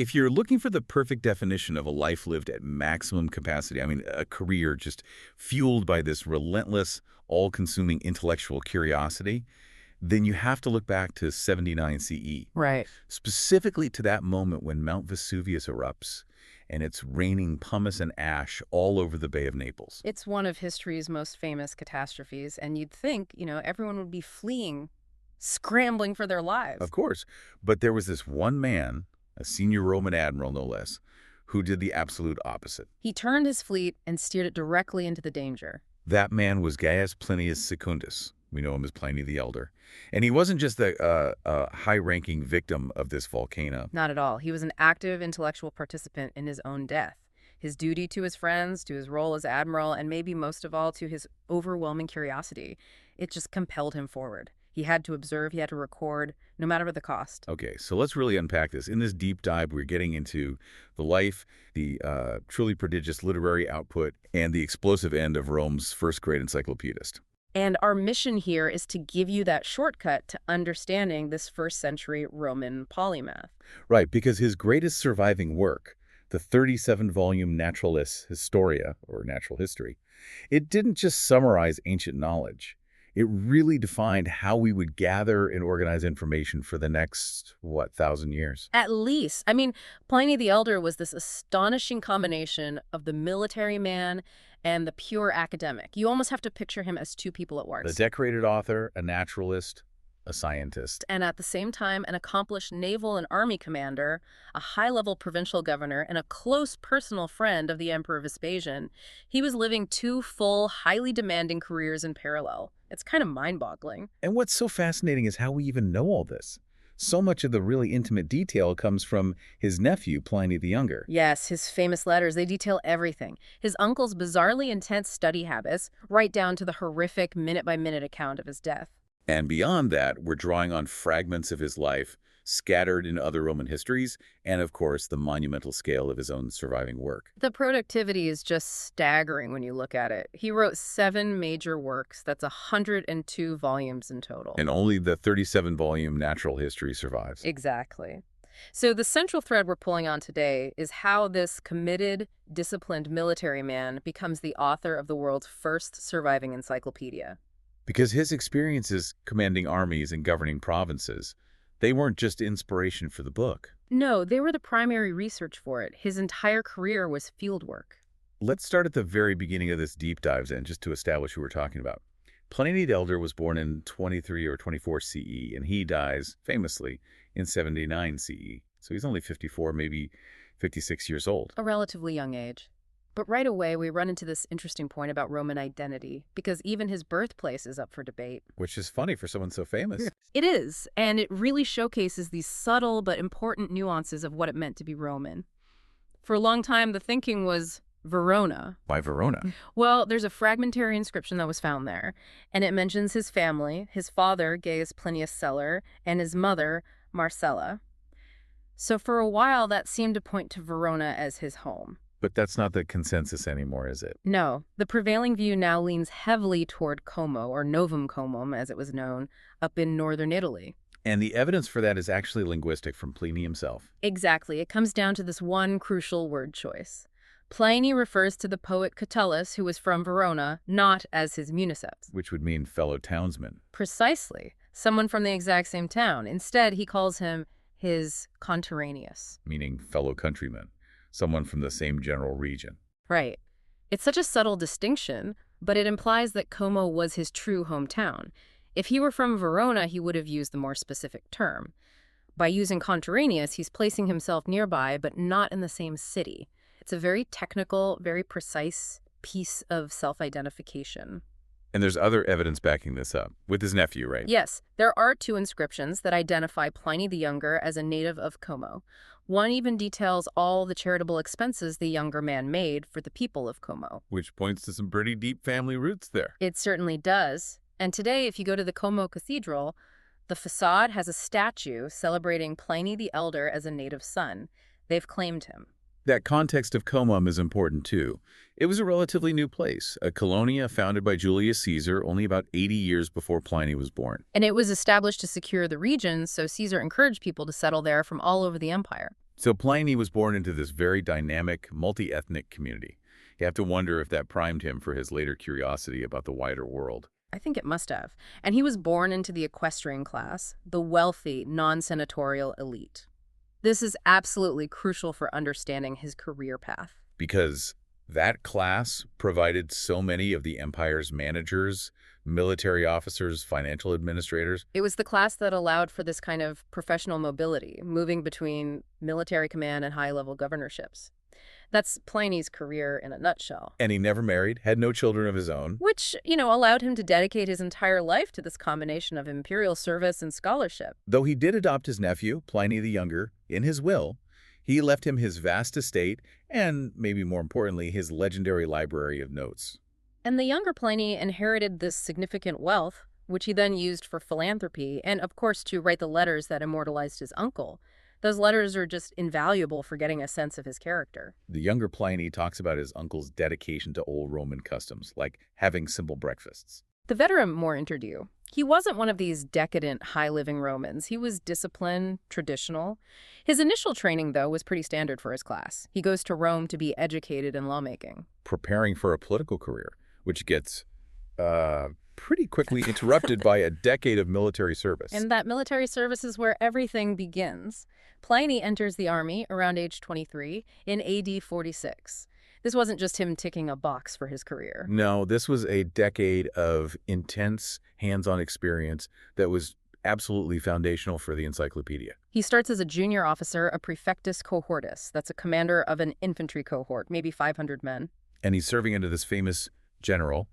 If you're looking for the perfect definition of a life lived at maximum capacity, I mean, a career just fueled by this relentless, all-consuming intellectual curiosity, then you have to look back to 79 CE, Right. specifically to that moment when Mount Vesuvius erupts and it's raining pumice and ash all over the Bay of Naples. It's one of history's most famous catastrophes, and you'd think, everyone would be fleeing, scrambling for their lives. Of course, but there was this one man, a senior Roman admiral no less, who did the absolute opposite. He turned his fleet and steered it directly into the danger. That man was Gaius Plinius Secundus. We know him as Pliny the Elder. And he wasn't just a high-ranking victim of this volcano. Not at all. He was an active intellectual participant in his own death. His duty to his friends, to his role as admiral, and maybe most of all to his overwhelming curiosity. It just compelled him forward. He had to observe, he had to record, no matter the cost. Okay, so let's really unpack this. In this deep dive, we're getting into the life, the truly prodigious literary output, and the explosive end of Rome's first great encyclopedist. And our mission here is to give you that shortcut to understanding this first-century Roman polymath. Right, because his greatest surviving work, the 37-volume Naturalist Historia, or Natural History, it didn't just summarize ancient knowledge. It really defined how we would gather and organize information for the next, 1,000 years? At least. I mean, Pliny the Elder was this astonishing combination of the military man and the pure academic. You almost have to picture him as two people at once. The decorated author, a naturalist, a scientist. And at the same time, an accomplished naval and army commander, a high-level provincial governor, and a close personal friend of the Emperor Vespasian. He was living two full, highly demanding careers in parallel. It's kind of mind-boggling. And what's so fascinating is how we even know all this. So much of the really intimate detail comes from his nephew, Pliny the Younger. Yes, his famous letters, they detail everything. His uncle's bizarrely intense study habits, right down to the horrific minute-by-minute account of his death. And beyond that, we're drawing on fragments of his life scattered in other Roman histories, and of course, the monumental scale of his own surviving work. The productivity is just staggering when you look at it. He wrote 7 major works. That's 102 volumes in total. And only the 37-volume Natural History survives. Exactly. So the central thread we're pulling on today is how this committed, disciplined military man becomes the author of the world's first surviving encyclopedia. Because his experiences commanding armies and governing provinces, they weren't just inspiration for the book. No, they were the primary research for it. His entire career was fieldwork. Let's start at the very beginning of this deep dive then, just to establish who we're talking about. Pliny the Elder was born in 23 or 24 CE, and he dies, famously, in 79 CE. So he's only 54, maybe 56 years old. A relatively young age. But right away, we run into this interesting point about Roman identity, because even his birthplace is up for debate. Which is funny for someone so famous. It is, and it really showcases these subtle but important nuances of what it meant to be Roman. For a long time, the thinking was Verona. Why Verona? Well, there's a fragmentary inscription that was found there, and it mentions his family, his father, Gaius Plinius Celer, and his mother, Marcella. So for a while, that seemed to point to Verona as his home. But that's not the consensus anymore, is it? No, the prevailing view now leans heavily toward Como, or Novum Comum, as it was known, up in northern Italy. And the evidence for that is actually linguistic from Pliny himself. Exactly. It comes down to this one crucial word choice. Pliny refers to the poet Catullus, who was from Verona, not as his municeps. Which would mean fellow townsman. Precisely. Someone from the exact same town. Instead, he calls him his conterraneous. Meaning fellow countryman. Someone from the same general region. Right. It's such a subtle distinction, but it implies that Como was his true hometown. If he were from Verona, he would have used the more specific term. By using conterraneous, he's placing himself nearby, but not in the same city. It's a very technical, very precise piece of self-identification. And there's other evidence backing this up, with his nephew, right? Yes, there are 2 inscriptions that identify Pliny the Younger as a native of Como. One even details all the charitable expenses the younger man made for the people of Como. Which points to some pretty deep family roots there. It certainly does. And today, if you go to the Como Cathedral, the facade has a statue celebrating Pliny the Elder as a native son. They've claimed him. That context of Comum is important too. It was a relatively new place, a colonia founded by Julius Caesar only about 80 years before Pliny was born. And it was established to secure the region, so Caesar encouraged people to settle there from all over the empire. So Pliny was born into this very dynamic, multi-ethnic community. You have to wonder if that primed him for his later curiosity about the wider world. I think it must have. And he was born into the equestrian class, the wealthy, non-senatorial elite. This is absolutely crucial for understanding his career path. Because that class provided so many of the empire's managers, military officers, financial administrators. It was the class that allowed for this kind of professional mobility, moving between military command and high-level governorships. That's Pliny's career in a nutshell. And he never married, had no children of his own. Which, allowed him to dedicate his entire life to this combination of imperial service and scholarship. Though he did adopt his nephew, Pliny the Younger, in his will, he left him his vast estate and, maybe more importantly, his legendary library of notes. And the younger Pliny inherited this significant wealth, which he then used for philanthropy and, of course, to write the letters that immortalized his uncle. Those letters are just invaluable for getting a sense of his character. The younger Pliny talks about his uncle's dedication to old Roman customs, like having simple breakfasts. The veteran more interview. He wasn't one of these decadent, high-living Romans. He was disciplined, traditional. His initial training, though, was pretty standard for his class. He goes to Rome to be educated in lawmaking. Preparing for a political career, which gets pretty quickly interrupted by a decade of military service. And that military service is where everything begins. Pliny enters the army around age 23 in AD 46. This wasn't just him ticking a box for his career. No, this was a decade of intense hands-on experience that was absolutely foundational for the encyclopedia. He starts as a junior officer, a praefectus cohortus. That's a commander of an infantry cohort, maybe 500 men. And he's serving under this famous general,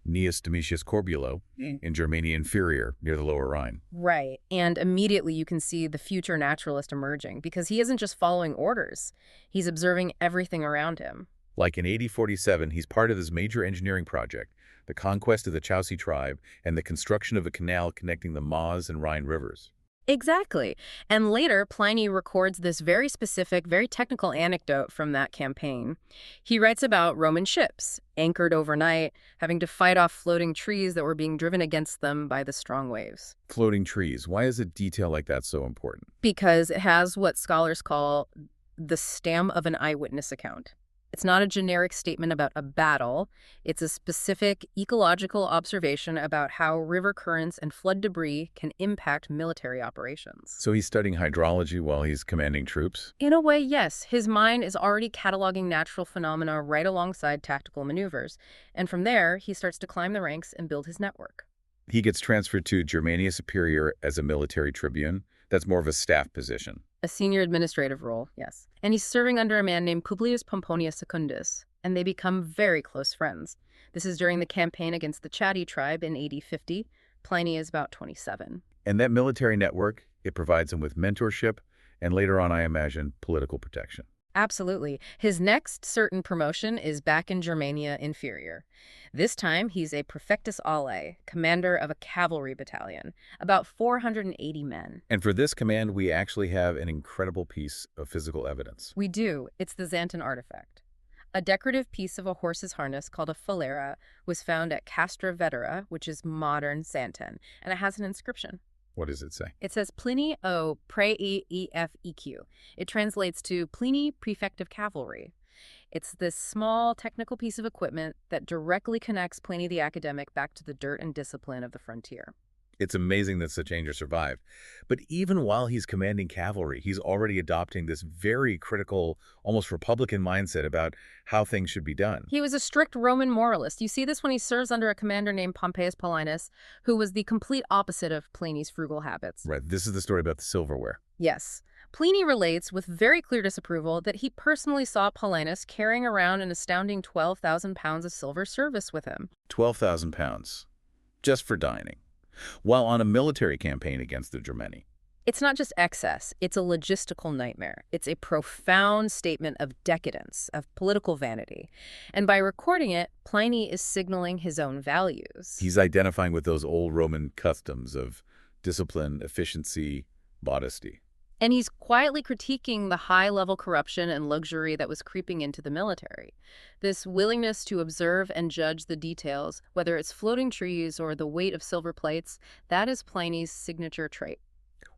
Gnaeus Domitius Corbulo, in Germania Inferior, near the Lower Rhine. Right. And immediately you can see the future naturalist emerging, because he isn't just following orders. He's observing everything around him. Like in AD 47, he's part of this major engineering project, the conquest of the Chauci tribe and the construction of a canal connecting the Maas and Rhine rivers. Exactly. And later, Pliny records this very specific, very technical anecdote from that campaign. He writes about Roman ships, anchored overnight, having to fight off floating trees that were being driven against them by the strong waves. Floating trees. Why is a detail like that so important? Because it has what scholars call the stamp of an eyewitness account. It's not a generic statement about a battle. It's a specific ecological observation about how river currents and flood debris can impact military operations. So he's studying hydrology while he's commanding troops? In a way, yes. His mind is already cataloging natural phenomena right alongside tactical maneuvers. And from there, he starts to climb the ranks and build his network. He gets transferred to Germania Superior as a military tribune. That's more of a staff position. A senior administrative role, yes. And he's serving under a man named Publius Pomponius Secundus, and they become very close friends. This is during the campaign against the Chatti tribe in AD 50. Pliny is about 27. And that military network, it provides him with mentorship and later on, I imagine, political protection. Absolutely. His next certain promotion is back in Germania Inferior. This time, he's a praefectus alae, commander of a cavalry battalion, about 480 men. And for this command, we actually have an incredible piece of physical evidence. We do. It's the Xanten artifact. A decorative piece of a horse's harness called a phalera was found at Castra Vetera, which is modern Xanten, and it has an inscription. What does it say? It says Pliny o praefeq. It translates to Pliny, prefect of cavalry. It's this small technical piece of equipment that directly connects Pliny the academic back to the dirt and discipline of the frontier. It's amazing that such danger survived. But even while he's commanding cavalry, he's already adopting this very critical, almost Republican mindset about how things should be done. He was a strict Roman moralist. You see this when he serves under a commander named Pompeius Paulinus, who was the complete opposite of Pliny's frugal habits. Right. This is the story about the silverware. Yes. Pliny relates with very clear disapproval that he personally saw Paulinus carrying around an astounding 12,000 pounds of silver service with him. 12,000 pounds. Just for dining. While on a military campaign against the Germani. It's not just excess, it's a logistical nightmare. It's a profound statement of decadence, of political vanity. And by recording it, Pliny is signaling his own values. He's identifying with those old Roman customs of discipline, efficiency, modesty. And he's quietly critiquing the high-level corruption and luxury that was creeping into the military. This willingness to observe and judge the details, whether it's floating trees or the weight of silver plates, that is Pliny's signature trait.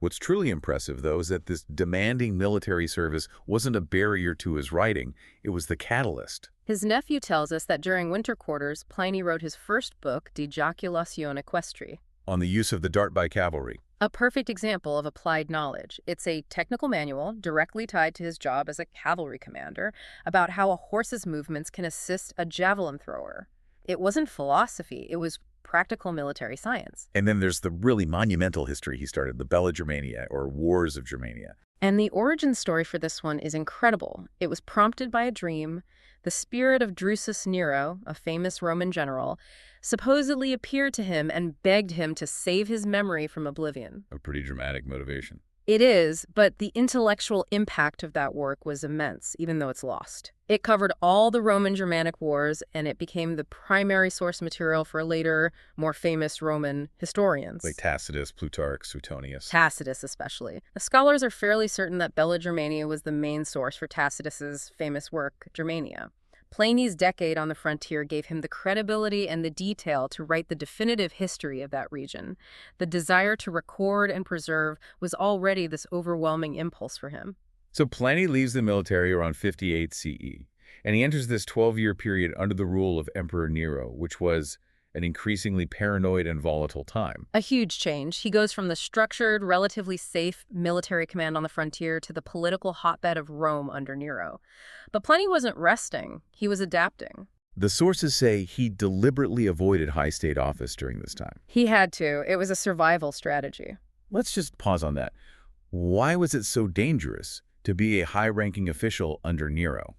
What's truly impressive, though, is that this demanding military service wasn't a barrier to his writing. It was the catalyst. His nephew tells us that during winter quarters, Pliny wrote his first book, De Joculatione Equestri. On the use of the dart by cavalry. A perfect example of applied knowledge. It's a technical manual directly tied to his job as a cavalry commander about how a horse's movements can assist a javelin thrower. It wasn't philosophy, it was practical military science. And then there's the really monumental history he started, the Bella Germania, or Wars of Germania. And the origin story for this one is incredible. It was prompted by a dream. The spirit of Drusus Nero, a famous Roman general, supposedly appeared to him and begged him to save his memory from oblivion. A pretty dramatic motivation. It is, but the intellectual impact of that work was immense, even though it's lost. It covered all the Roman Germanic wars, and it became the primary source material for later, more famous Roman historians. Like Tacitus, Plutarch, Suetonius. Tacitus, especially. The scholars are fairly certain that Bella Germania was the main source for Tacitus's famous work, Germania. Pliny's decade on the frontier gave him the credibility and the detail to write the definitive history of that region. The desire to record and preserve was already this overwhelming impulse for him. So Pliny leaves the military around 58 CE, and he enters this 12-year period under the rule of Emperor Nero, which was an increasingly paranoid and volatile time. A huge change. He goes from the structured, relatively safe military command on the frontier to the political hotbed of Rome under Nero. But Pliny wasn't resting. He was adapting. The sources say he deliberately avoided high state office during this time. He had to. It was a survival strategy. Let's just pause on that. Why was it so dangerous to be a high-ranking official under Nero?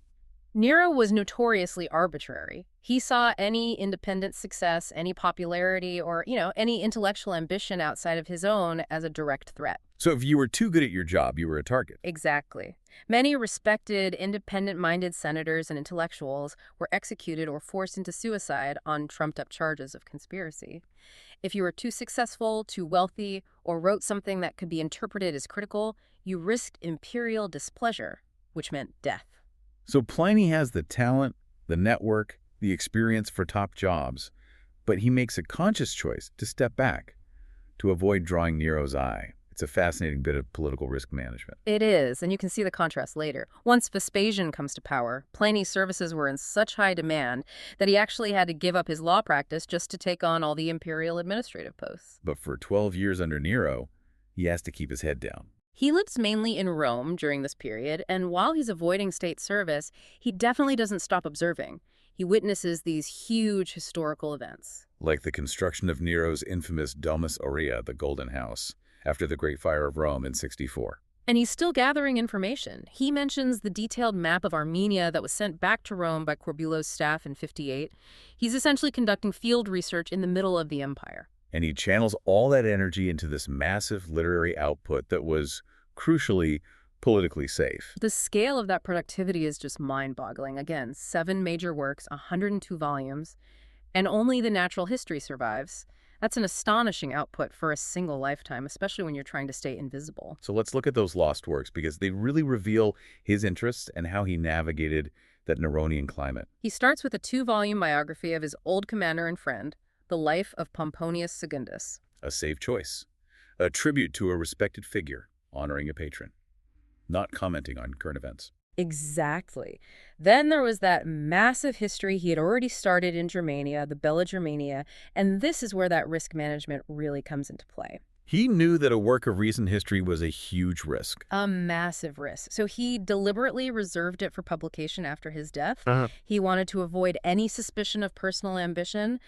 Nero was notoriously arbitrary. He saw any independent success, any popularity, or, any intellectual ambition outside of his own as a direct threat. So if you were too good at your job, you were a target. Exactly. Many respected, independent-minded senators and intellectuals were executed or forced into suicide on trumped-up charges of conspiracy. If you were too successful, too wealthy, or wrote something that could be interpreted as critical, you risked imperial displeasure, which meant death. So Pliny has the talent, the network, the experience for top jobs, but he makes a conscious choice to step back, to avoid drawing Nero's eye. It's a fascinating bit of political risk management. It is, and you can see the contrast later. Once Vespasian comes to power, Pliny's services were in such high demand that he actually had to give up his law practice just to take on all the imperial administrative posts. But for 12 years under Nero, he has to keep his head down. He lives mainly in Rome during this period, and while he's avoiding state service, he definitely doesn't stop observing. He witnesses these huge historical events. Like the construction of Nero's infamous Domus Aurea, the Golden House, after the Great Fire of Rome in 64. And he's still gathering information. He mentions the detailed map of Armenia that was sent back to Rome by Corbulo's staff in 58. He's essentially conducting field research in the middle of the empire. And he channels all that energy into this massive literary output that was, crucially, politically safe. The scale of that productivity is just mind-boggling. Again, 7 major works, 102 volumes, and only the natural history survives. That's an astonishing output for a single lifetime, especially when you're trying to stay invisible. So let's look at those lost works, because they really reveal his interests and how he navigated that Neronian climate. He starts with a 2-volume biography of his old commander and friend, The Life of Pomponius Secundus. A safe choice. A tribute to a respected figure, honoring a patron, not commenting on current events. Exactly. Then there was that massive history he had already started in Germania, the Bella Germania, and this is where that risk management really comes into play. He knew that a work of recent history was a huge risk. A massive risk. So he deliberately reserved it for publication after his death. He wanted to avoid any suspicion of personal ambition.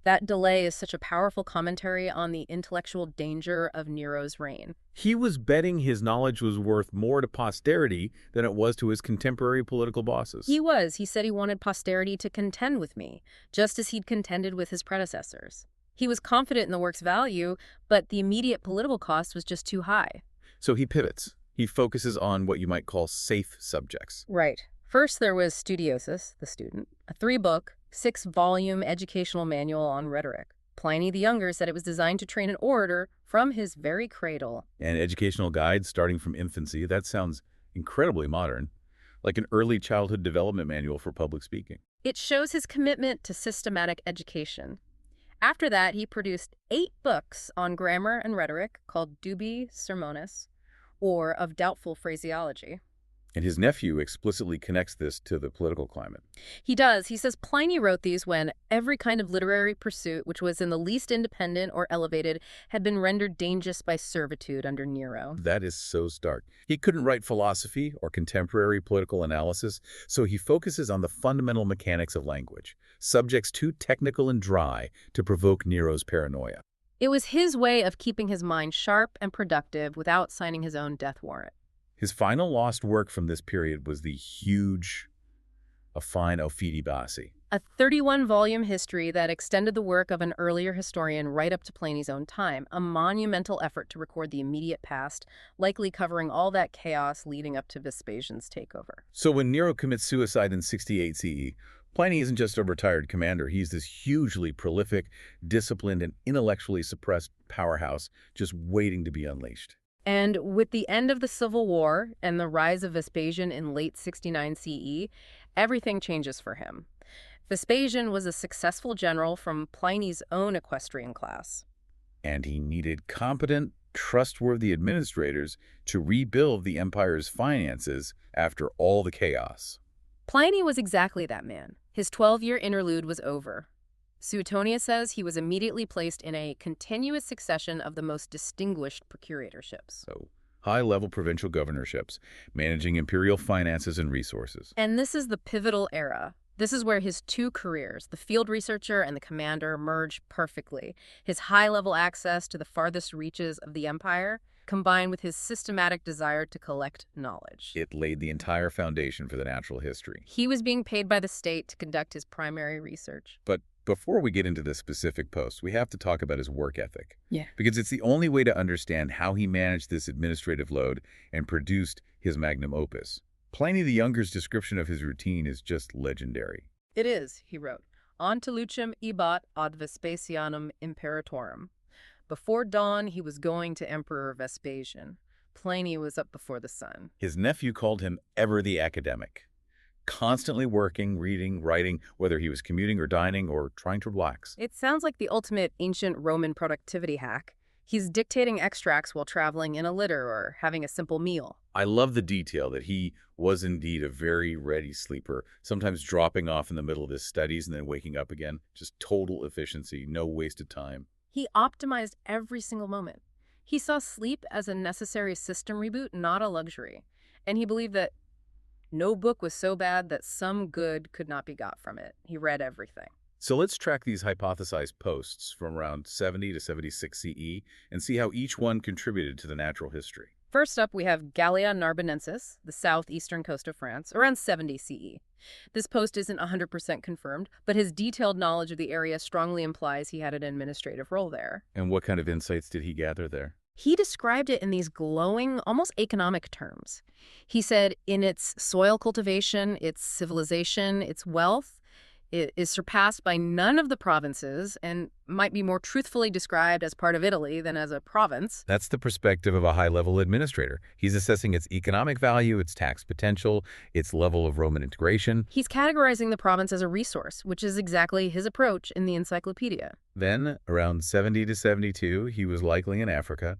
That delay is such a powerful commentary on the intellectual danger of Nero's reign. He was betting his knowledge was worth more to posterity than it was to his contemporary political bosses. He was. He said he wanted posterity to contend with me, just as he'd contended with his predecessors. He was confident in the work's value, but the immediate political cost was just too high. So he pivots. He focuses on what you might call safe subjects. Right. First, there was Studiosus, the student, a 3-book, 6-volume educational manual on rhetoric. Pliny the Younger said it was designed to train an orator from his very cradle. And educational guides starting from infancy. That sounds incredibly modern, like an early childhood development manual for public speaking. It shows his commitment to systematic education. After that, he produced 8 books on grammar and rhetoric called Dubi Sermones, or of doubtful phraseology. And his nephew explicitly connects this to the political climate. He does. He says Pliny wrote these when every kind of literary pursuit which was in the least independent or elevated had been rendered dangerous by servitude under Nero. That is so stark. He couldn't write philosophy or contemporary political analysis, so he focuses on the fundamental mechanics of language, subjects too technical and dry to provoke Nero's paranoia. It was his way of keeping his mind sharp and productive without signing his own death warrant. His final lost work from this period was the huge A Fine Aufidi Bassi. A 31-volume history that extended the work of an earlier historian right up to Pliny's own time, a monumental effort to record the immediate past, likely covering all that chaos leading up to Vespasian's takeover. So when Nero commits suicide in 68 CE, Pliny isn't just a retired commander. He's this hugely prolific, disciplined, and intellectually suppressed powerhouse just waiting to be unleashed. And with the end of the Civil War and the rise of Vespasian in late 69 CE, everything changes for him. Vespasian was a successful general from Pliny's own equestrian class. And he needed competent, trustworthy administrators to rebuild the empire's finances after all the chaos. Pliny was exactly that man. His 12-year interlude was over. Suetonius says he was immediately placed in a continuous succession of the most distinguished procuratorships. So, high-level provincial governorships, managing imperial finances and resources. And this is the pivotal era. This is where his 2 careers, the field researcher and the commander, merge perfectly. His high-level access to the farthest reaches of the empire, combined with his systematic desire to collect knowledge. It laid the entire foundation for the natural history. He was being paid by the state to conduct his primary research. But before we get into the specific posts, we have to talk about his work ethic. Yeah. Because it's the only way to understand how he managed this administrative load and produced his magnum opus. Pliny the Younger's description of his routine is just legendary. It is, he wrote, "Ante lucem ebat ad Vespasianum imperatorum." Before dawn, he was going to Emperor Vespasian. Pliny was up before the sun. His nephew called him ever the academic, constantly working, reading, writing, whether he was commuting or dining or trying to relax. It sounds like the ultimate ancient Roman productivity hack. He's dictating extracts while traveling in a litter or having a simple meal. I love the detail that he was indeed a very ready sleeper, sometimes dropping off in the middle of his studies and then waking up again. Just total efficiency, no wasted time. He optimized every single moment. He saw sleep as a necessary system reboot, not a luxury. And he believed that no book was so bad that some good could not be got from it. He read everything. So let's track these hypothesized posts from around 70 to 76 CE and see how each one contributed to the natural history. First up, we have Gallia Narbonensis, the southeastern coast of France, around 70 CE. This post isn't 100% confirmed, but his detailed knowledge of the area strongly implies he had an administrative role there. And what kind of insights did he gather there? He described it in these glowing, almost economic terms. He said in its soil cultivation, its civilization, its wealth, it is surpassed by none of the provinces and might be more truthfully described as part of Italy than as a province. That's the perspective of a high-level administrator. He's assessing its economic value, its tax potential, its level of Roman integration. He's categorizing the province as a resource, which is exactly his approach in the Encyclopedia. Then, around 70 to 72, he was likely in Africa,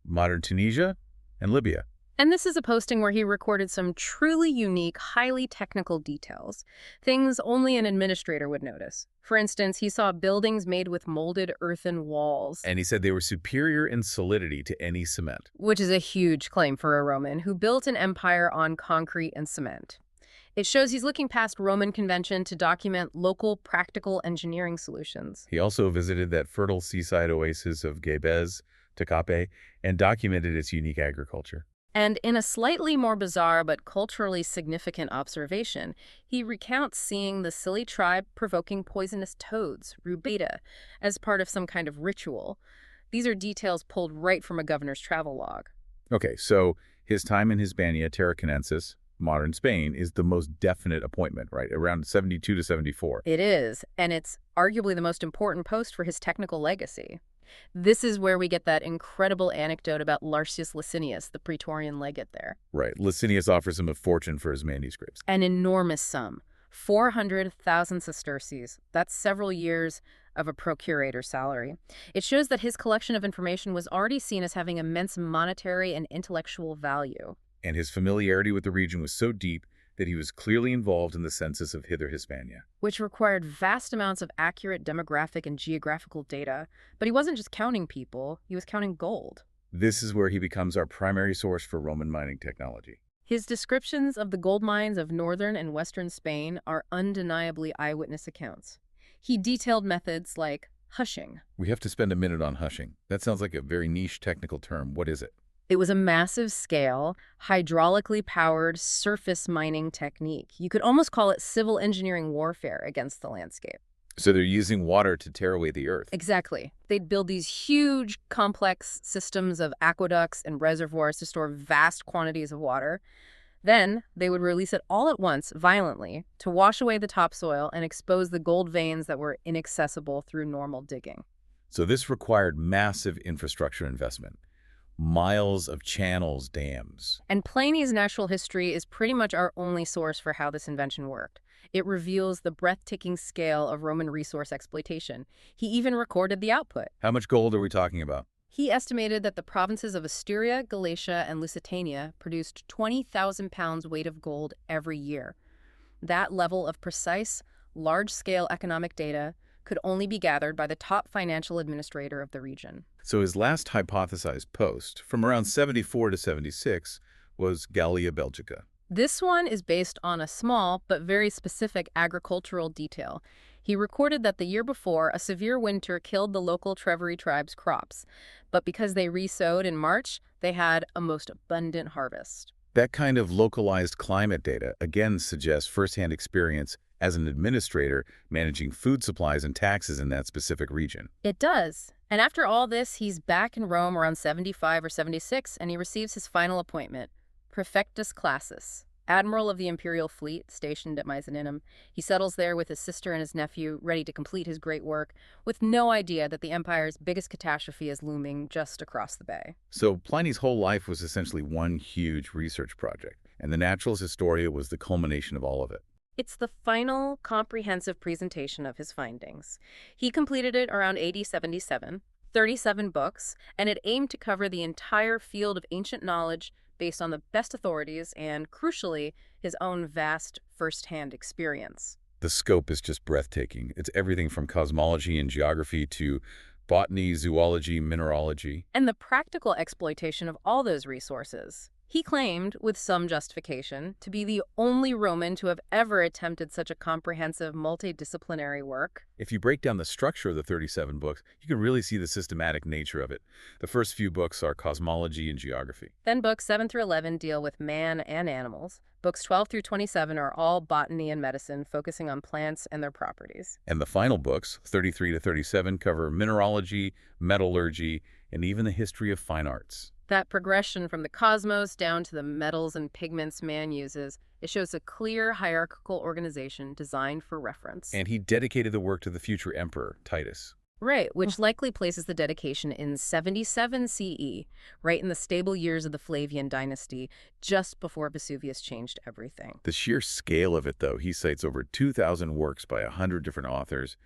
modern Tunisia, and Libya. And this is a posting where he recorded some truly unique, highly technical details, things only an administrator would notice. For instance, he saw buildings made with molded earthen walls. And he said they were superior in solidity to any cement. Which is a huge claim for a Roman who built an empire on concrete and cement. It shows he's looking past Roman convention to document local practical engineering solutions. He also visited that fertile seaside oasis of Gebez, Takape, and documented its unique agriculture. And in a slightly more bizarre but culturally significant observation, he recounts seeing the silly tribe provoking poisonous toads, rubeta, as part of some kind of ritual. These are details pulled right from a governor's travel log. Okay, so his time in Hispania Tarraconensis, modern Spain, is the most definite appointment, right? Around 72 to 74. It is, and it's arguably the most important post for his technical legacy. This is where we get that incredible anecdote about Lartius Licinius, the Praetorian legate there. Right. Licinius offers him a fortune for his manuscripts. An enormous sum, 400,000 sesterces. That's several years of a procurator's salary. It shows that his collection of information was already seen as having immense monetary and intellectual value. And his familiarity with the region was so deep that he was clearly involved in the census of Hither Hispania. Which required vast amounts of accurate demographic and geographical data. But he wasn't just counting people, he was counting gold. This is where he becomes our primary source for Roman mining technology. His descriptions of the gold mines of northern and western Spain are undeniably eyewitness accounts. He detailed methods like hushing. We have to spend a minute on hushing. That sounds like a very niche technical term. What is it? It was a massive-scale, hydraulically powered surface mining technique. You could almost call it civil engineering warfare against the landscape. So they're using water to tear away the earth. Exactly. They'd build these huge, complex systems of aqueducts and reservoirs to store vast quantities of water. Then they would release it all at once, violently, to wash away the topsoil and expose the gold veins that were inaccessible through normal digging. So this required massive infrastructure investment. Miles of channels, dams. And Pliny's natural history is pretty much our only source for how this invention worked. It reveals the breathtaking scale of Roman resource exploitation. He even recorded the output. How much gold are we talking about? He estimated that the provinces of Asturia, Galatia, and Lusitania produced 20,000 pounds weight of gold every year. That level of precise, large-scale economic data could only be gathered by the top financial administrator of the region. So his last hypothesized post, from around 74 to 76, was Gallia Belgica. This one is based on a small but very specific agricultural detail. He recorded that the year before, a severe winter killed the local Treveri tribe's crops, but because they re-sowed in March, they had a most abundant harvest. That kind of localized climate data again suggests firsthand experience as an administrator managing food supplies and taxes in that specific region. It does. And after all this, he's back in Rome around 75 or 76, and he receives his final appointment, Praefectus Classis, Admiral of the imperial fleet stationed at Misenum. He settles there with his sister and his nephew, ready to complete his great work, with no idea that the empire's biggest catastrophe is looming just across the bay. So Pliny's whole life was essentially one huge research project, and the Naturalist Historia was the culmination of all of it. It's the final comprehensive presentation of his findings. He completed it around AD 77, 37 books, and it aimed to cover the entire field of ancient knowledge based on the best authorities and, crucially, his own vast first-hand experience. The scope is just breathtaking. It's everything from cosmology and geography to botany, zoology, mineralogy. And the practical exploitation of all those resources. He claimed, with some justification, to be the only Roman to have ever attempted such a comprehensive multidisciplinary work. If you break down the structure of the 37 books, you can really see the systematic nature of it. The first few books are cosmology and geography. Then books 7 through 11 deal with man and animals. Books 12 through 27 are all botany and medicine, focusing on plants and their properties. And the final books, 33 to 37, cover mineralogy, metallurgy, and even the history of fine arts. That progression from the cosmos down to the metals and pigments man uses, it shows a clear hierarchical organization designed for reference. And he dedicated the work to the future emperor, Titus. Right, which likely places the dedication in 77 CE, right in the stable years of the Flavian dynasty, just before Vesuvius changed everything. The sheer scale of it, though, he cites over 2,000 works by 100 different authors.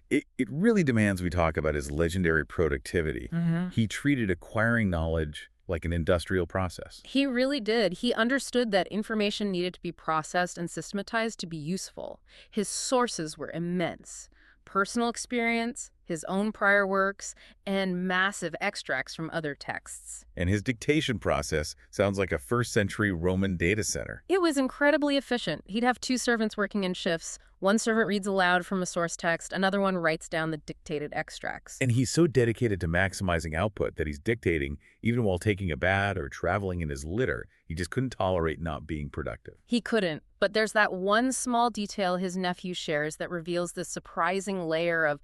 It really demands we talk about his legendary productivity. He treated acquiring knowledge like an industrial process. He really did. He understood that information needed to be processed and systematized to be useful. His sources were immense. Personal experience, his own prior works, and massive extracts from other texts. And his dictation process sounds like a first-century Roman data center. It was incredibly efficient. He'd have 2 servants working in shifts. One servant reads aloud from a source text, another one writes down the dictated extracts. And he's so dedicated to maximizing output that he's dictating even while taking a bath or traveling in his litter. He just couldn't tolerate not being productive. He couldn't, but there's that one small detail his nephew shares that reveals this surprising layer of,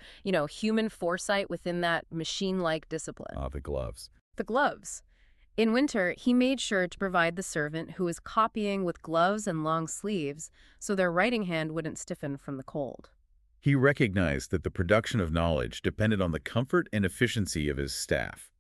human foresight within that machine-like discipline. The gloves. The gloves. In winter, he made sure to provide the servant who was copying with gloves and long sleeves so their writing hand wouldn't stiffen from the cold. He recognized that the production of knowledge depended on the comfort and efficiency of his staff.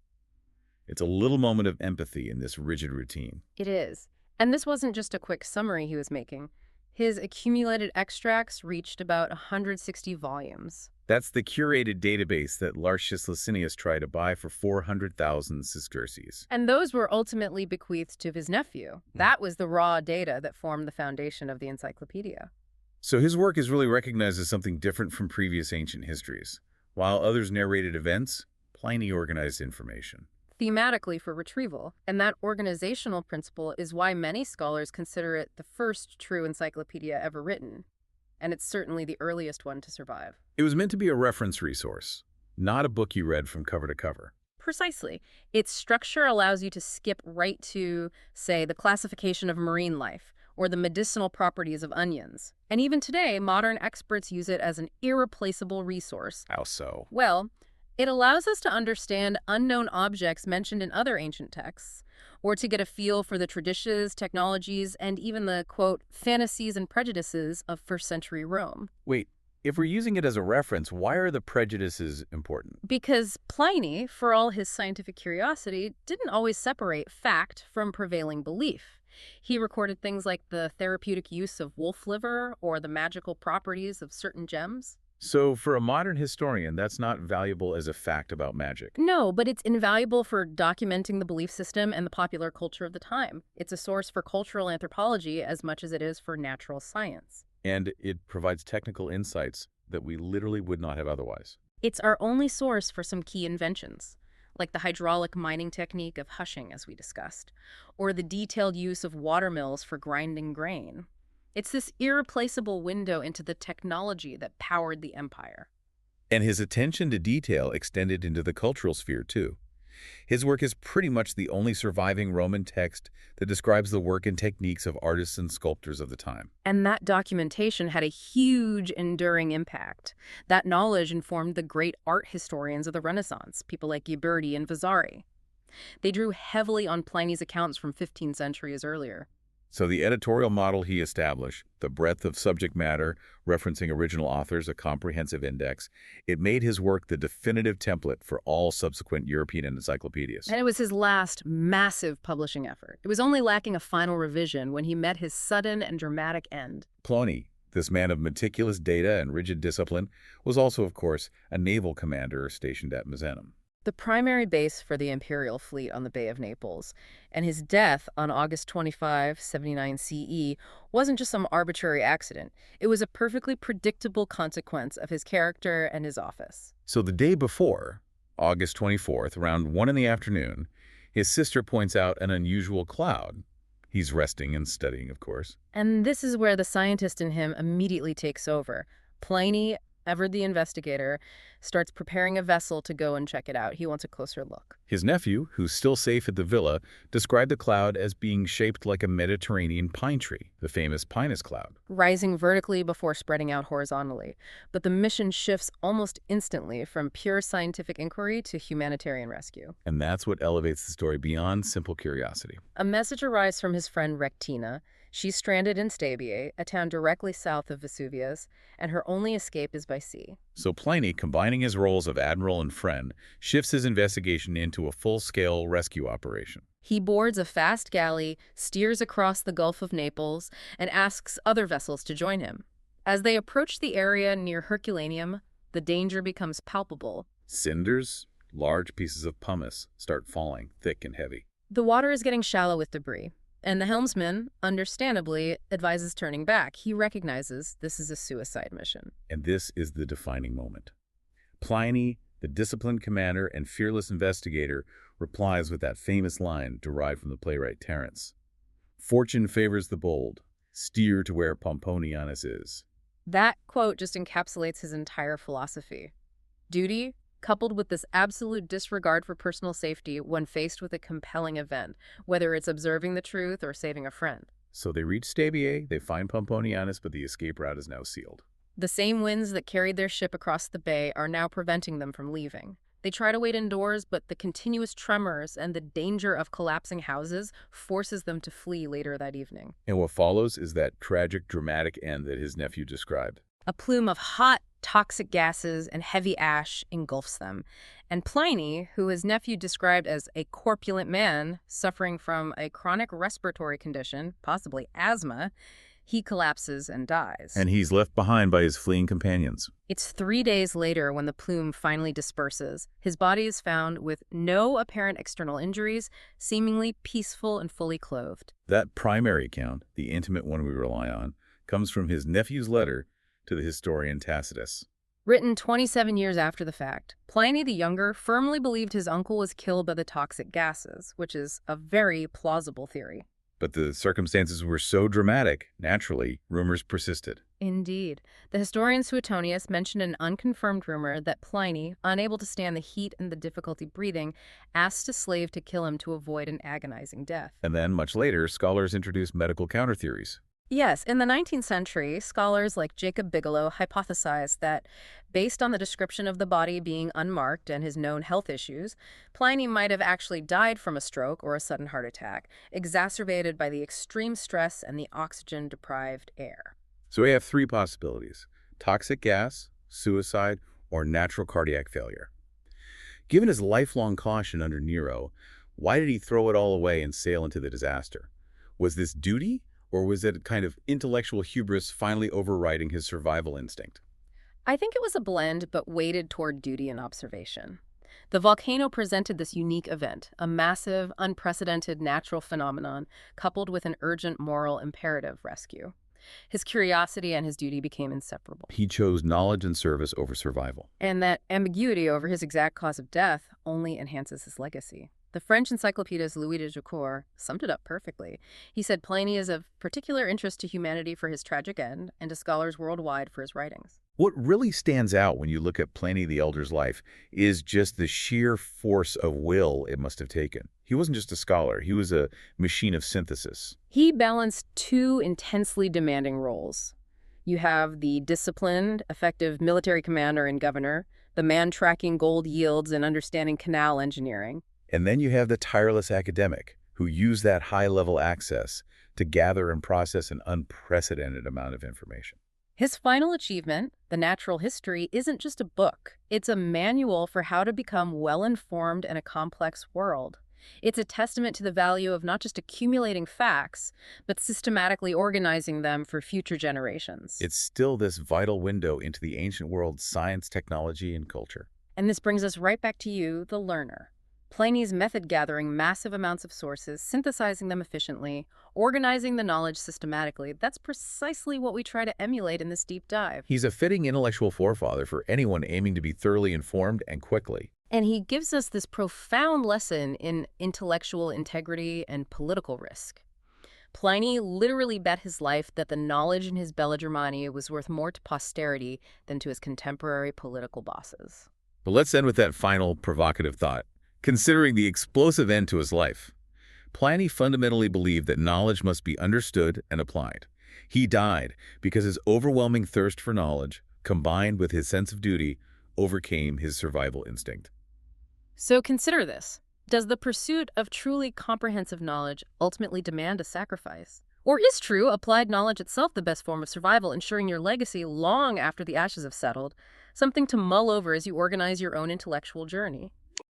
It's a little moment of empathy in this rigid routine. It is. And this wasn't just a quick summary he was making. His accumulated extracts reached about 160 volumes. That's the curated database that Lartius Licinius tried to buy for 400,000 sesterces. And those were ultimately bequeathed to his nephew. That was the raw data that formed the foundation of the encyclopedia. So his work is really recognized as something different from previous ancient histories. While others narrated events, Pliny organized information. Thematically for retrieval, and that organizational principle is why many scholars consider it the first true encyclopedia ever written, and it's certainly the earliest one to survive. It was meant to be a reference resource, not a book you read from cover to cover. Precisely. Its structure allows you to skip right to, say, the classification of marine life or the medicinal properties of onions. And even today, modern experts use it as an irreplaceable resource. How so? Well, it allows us to understand unknown objects mentioned in other ancient texts, or to get a feel for the traditions, technologies, and even the, quote, fantasies and prejudices of first-century Rome. Wait, if we're using it as a reference, why are the prejudices important? Because Pliny, for all his scientific curiosity, didn't always separate fact from prevailing belief. He recorded things like the therapeutic use of wolf liver or the magical properties of certain gems. So for a modern historian, that's not valuable as a fact about magic. No, but it's invaluable for documenting the belief system and the popular culture of the time. It's a source for cultural anthropology as much as it is for natural science. And it provides technical insights that we literally would not have otherwise. It's our only source for some key inventions, like the hydraulic mining technique of hushing, as we discussed, or the detailed use of water mills for grinding grain. It's this irreplaceable window into the technology that powered the empire. And his attention to detail extended into the cultural sphere, too. His work is pretty much the only surviving Roman text that describes the work and techniques of artists and sculptors of the time. And that documentation had a huge, enduring impact. That knowledge informed the great art historians of the Renaissance, people like Ghiberti and Vasari. They drew heavily on Pliny's accounts from 15 centuries earlier. So the editorial model he established, the breadth of subject matter, referencing original authors, a comprehensive index, it made his work the definitive template for all subsequent European encyclopedias. And it was his last massive publishing effort. It was only lacking a final revision when he met his sudden and dramatic end. Pliny, this man of meticulous data and rigid discipline, was also, of course, a naval commander stationed at Misenum, The primary base for the imperial fleet on the Bay of Naples, and his death on August 25, 79 CE, wasn't just some arbitrary accident. It was a perfectly predictable consequence of his character and his office. So the day before, August 24th, around 1 in the afternoon, his sister points out an unusual cloud. He's resting and studying, of course. And this is where the scientist in him immediately takes over. Pliny, ever the investigator, starts preparing a vessel to go and check it out. He wants a closer look. His nephew, who's still safe at the villa, described the cloud as being shaped like a Mediterranean pine tree, the famous Pinus cloud. Rising vertically before spreading out horizontally. But the mission shifts almost instantly from pure scientific inquiry to humanitarian rescue. And that's what elevates the story beyond simple curiosity. A message arrives from his friend Rectina. She's stranded in Stabiae, a town directly south of Vesuvius, and her only escape is by sea. So Pliny, combining his roles of admiral and friend, shifts his investigation into a full-scale rescue operation. He boards a fast galley, steers across the Gulf of Naples, and asks other vessels to join him. As they approach the area near Herculaneum, the danger becomes palpable. Cinders, large pieces of pumice, start falling, thick and heavy. The water is getting shallow with debris, and the helmsman, understandably, advises turning back. He recognizes this is a suicide mission. And this is the defining moment. Pliny, the disciplined commander and fearless investigator, replies with that famous line derived from the playwright Terence. "Fortune favors the bold. Steer to where Pomponianus is." That quote just encapsulates his entire philosophy. Duty, coupled with this absolute disregard for personal safety when faced with a compelling event, whether it's observing the truth or saving a friend. So they reach Stabiae, they find Pomponianus, but the escape route is now sealed. The same winds that carried their ship across the bay are now preventing them from leaving. They try to wait indoors, but the continuous tremors and the danger of collapsing houses forces them to flee later that evening. And what follows is that tragic, dramatic end that his nephew described. A plume of hot, toxic gases and heavy ash engulfs them. And Pliny, who his nephew described as a corpulent man suffering from a chronic respiratory condition, possibly asthma, He collapses and dies. And he's left behind by his fleeing companions. It's 3 days later when the plume finally disperses. His body is found with no apparent external injuries, seemingly peaceful and fully clothed. That primary account, the intimate one we rely on, comes from his nephew's letter to the historian Tacitus. Written 27 years after the fact, Pliny the Younger firmly believed his uncle was killed by the toxic gases, which is a very plausible theory. But the circumstances were so dramatic, naturally, rumors persisted. Indeed. The historian Suetonius mentioned an unconfirmed rumor that Pliny, unable to stand the heat and the difficulty breathing, asked a slave to kill him to avoid an agonizing death. And then, much later, scholars introduced medical counter-theories. Yes, in the 19th century, scholars like Jacob Bigelow hypothesized that, based on the description of the body being unmarked and his known health issues, Pliny might have actually died from a stroke or a sudden heart attack, exacerbated by the extreme stress and the oxygen-deprived air. So we have three possibilities: toxic gas, suicide, or natural cardiac failure. Given his lifelong caution under Nero, why did he throw it all away and sail into the disaster? Was this duty? Or was it a kind of intellectual hubris finally overriding his survival instinct? I think it was a blend, but weighted toward duty and observation. The volcano presented this unique event, a massive, unprecedented natural phenomenon, coupled with an urgent moral imperative rescue. His curiosity and his duty became inseparable. He chose knowledge and service over survival. And that ambiguity over his exact cause of death only enhances his legacy. The French encyclopedist Louis de Jaucourt summed it up perfectly. He said Pliny is of particular interest to humanity for his tragic end and to scholars worldwide for his writings. What really stands out when you look at Pliny the Elder's life is just the sheer force of will it must have taken. He wasn't just a scholar, he was a machine of synthesis. He balanced two intensely demanding roles. You have the disciplined, effective military commander and governor, the man tracking gold yields and understanding canal engineering. And then you have the tireless academic who used that high-level access to gather and process an unprecedented amount of information. His final achievement, The Natural History, isn't just a book. It's a manual for how to become well-informed in a complex world. It's a testament to the value of not just accumulating facts, but systematically organizing them for future generations. It's still this vital window into the ancient world's science, technology, and culture. And this brings us right back to you, the learner. Pliny's method gathering massive amounts of sources, synthesizing them efficiently, organizing the knowledge systematically, that's precisely what we try to emulate in this deep dive. He's a fitting intellectual forefather for anyone aiming to be thoroughly informed and quickly. And he gives us this profound lesson in intellectual integrity and political risk. Pliny literally bet his life that the knowledge in his Bella Germani was worth more to posterity than to his contemporary political bosses. But let's end with that final provocative thought. Considering the explosive end to his life, Pliny fundamentally believed that knowledge must be understood and applied. He died because his overwhelming thirst for knowledge, combined with his sense of duty, overcame his survival instinct. So consider this. Does the pursuit of truly comprehensive knowledge ultimately demand a sacrifice? Or is true applied knowledge itself the best form of survival, ensuring your legacy long after the ashes have settled, something to mull over as you organize your own intellectual journey?